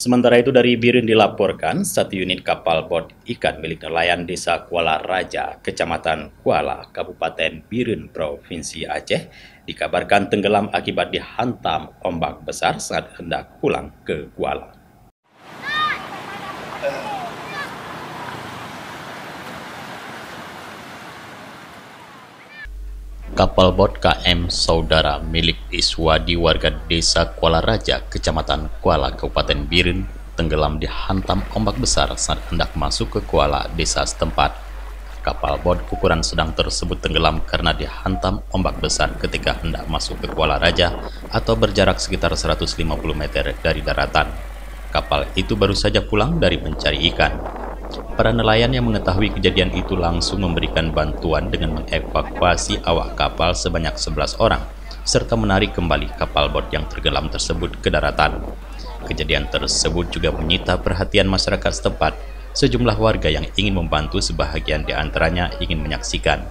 Sementara itu dari Biren dilaporkan, satu unit kapal bot ikan milik nelayan desa Kuala Raja, Kecamatan Kuala, Kabupaten Biren, Provinsi Aceh, dikabarkan tenggelam akibat dihantam ombak besar saat hendak pulang ke Kuala. Kapal bot KM Saudara milik Iswadi warga desa Kuala Raja, Kecamatan Kuala, Kabupaten Biren, tenggelam dihantam ombak besar saat hendak masuk ke Kuala, desa setempat. Kapal bot ukuran sedang tersebut tenggelam karena dihantam ombak besar ketika hendak masuk ke Kuala Raja atau berjarak sekitar 150 meter dari daratan. Kapal itu baru saja pulang dari mencari ikan. Para nelayan yang mengetahui kejadian itu langsung memberikan bantuan dengan mengevakuasi awak kapal sebanyak 11 orang, serta menarik kembali kapal bot yang tenggelam tersebut ke daratan. Kejadian tersebut juga menyita perhatian masyarakat setempat. Sejumlah warga yang ingin membantu, sebahagian di antaranya ingin menyaksikan.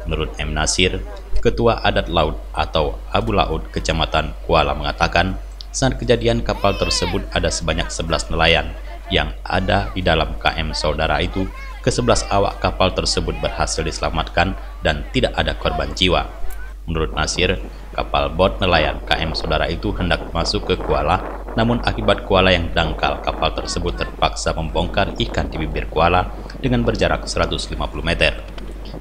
Menurut M. Nasir, Ketua Adat Laut atau Abu Laut Kecamatan Kuala mengatakan, saat kejadian kapal tersebut ada sebanyak 11 nelayan yang ada di dalam KM Saudara itu. Ke-11 awak kapal tersebut berhasil diselamatkan dan tidak ada korban jiwa. Menurut Nasir, kapal bot nelayan KM Saudara itu hendak masuk ke Kuala, namun akibat Kuala yang dangkal, kapal tersebut terpaksa membongkar ikan di bibir Kuala dengan berjarak 150 meter.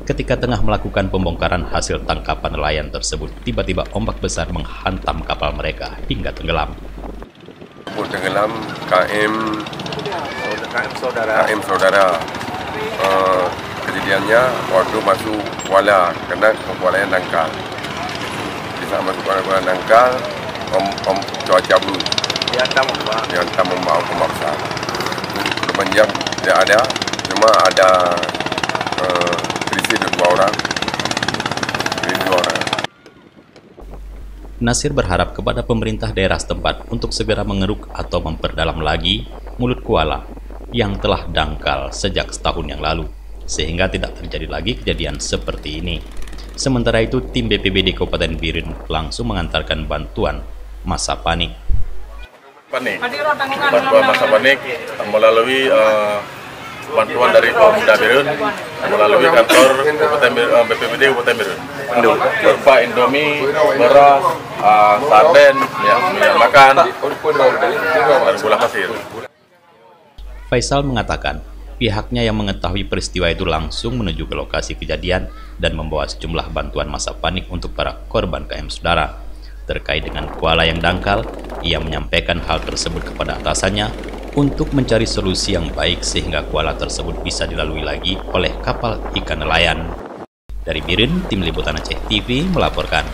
Ketika tengah melakukan pembongkaran hasil tangkapan nelayan tersebut, tiba-tiba ombak besar menghantam kapal mereka hingga tenggelam. Tenggelam KM Saudara. Kejadiannya waktu masuk Kuala, karena Kuala yang dangkal. Di saat masuk Kuala dangkal, cuaca buruk. Dihantam ombak besar. Korban jiwa tidak ada, cuma ada berisi dua orang. Nasir berharap kepada pemerintah daerah setempat untuk segera mengeruk atau memperdalam lagi mulut Kuala yang telah dangkal sejak setahun yang lalu, sehingga tidak terjadi lagi kejadian seperti ini. Sementara itu, tim BPBD Kabupaten Biren langsung mengantarkan bantuan masa panik. Bantuan masa panik melalui bantuan dari Pemuda Biren, melalui kantor BPBD Kabupaten Biren. Berupa Indomie, beras, sarden, minyak makan, dan gula pasir. Faisal mengatakan, pihaknya yang mengetahui peristiwa itu langsung menuju ke lokasi kejadian dan membawa sejumlah bantuan masa panik untuk para korban KM Saudara. Terkait dengan Kuala yang dangkal, ia menyampaikan hal tersebut kepada atasannya untuk mencari solusi yang baik sehingga Kuala tersebut bisa dilalui lagi oleh kapal ikan nelayan. Dari Biren, tim liputan Aceh TV melaporkan.